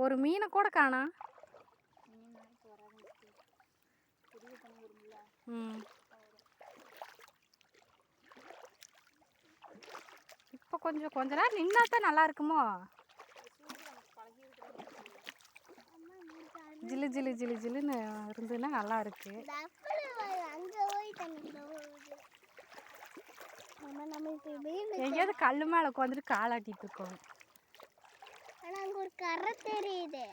ஒரு மீனை கூட காணோம். ம் இப்போ கொஞ்ச நேரம் நின்னா தான் நல்லா இருக்குமோ? ஜிலு ஜிலு ஜிலு ஜிலுன்னு இருந்ததுன்னா நல்லா இருக்கு. எங்கேயாவது கல் மேலே உட்காந்துட்டு காலாட்டிட்டு இருக்கோம். ஒரு கரை தெரியுது.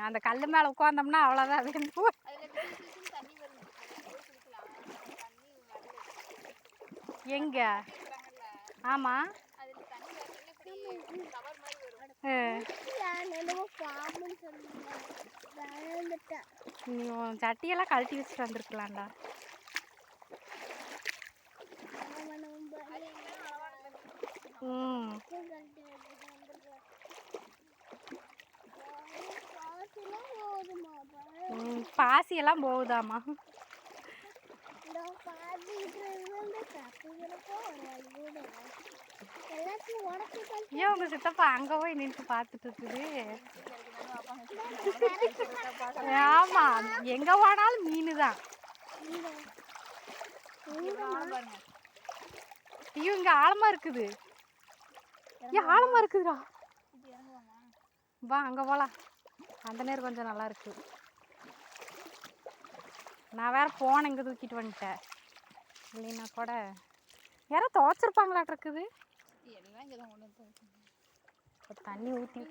அந்த கல் மேலே உட்காந்தோம்னா அவ்வளோதான். எங்க? ஆமா, நீ சட்டியெல்லாம் கழட்டி வச்சுட்டு வந்திருக்கலாம்டா. பாசியெல்லாம் போகுதாமா? ஏன் உங்க சித்தப்பா அங்க போய் நின்று பார்த்துட்டு இருக்குது? ஆமா, எங்க போனாலும் மீன் தான். ஐயோ, இங்க ஆழமா இருக்குது. ஏன் ஆழமா இருக்குதுடா? வா அங்க போலாம். அந்த நேரம் கொஞ்சம் நல்லா இருக்கு. நான் வேற போன இங்கே தூக்கிட்டு வந்துட்டேன். இல்லைன்னா கூட யாரோ துவைச்சிருப்பாங்களாட்டு இருக்குது. தண்ணி ஊற்றி,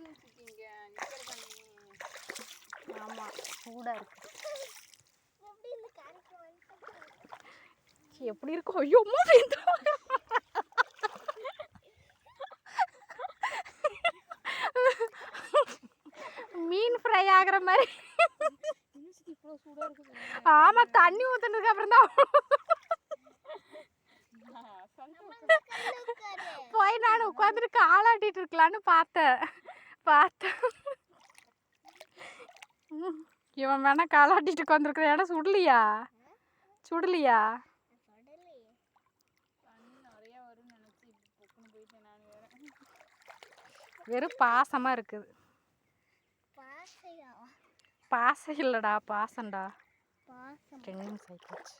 ஆமாம் சூடாக இருக்கு. எப்படி இருக்கும்? ஐயோ மீன் ஃப்ரை ஆகிற மாதிரி. ஆமா, தண்ணி ஊத்துனதுக்கு அப்புறம் தான் போய் நான் உட்காந்துட்டு காலாட்டிட்டு இருக்கலான்னு பார்த்தேன். இவன் வேணா காலாட்டிட்டு உட்காந்துருக்கிற இடம் சுடலையா? வெறும் பாசமா இருக்குது. பாசம் இல்லடா, பாசம்டா. 10 நிமிஷம் ஆயிடுச்சு.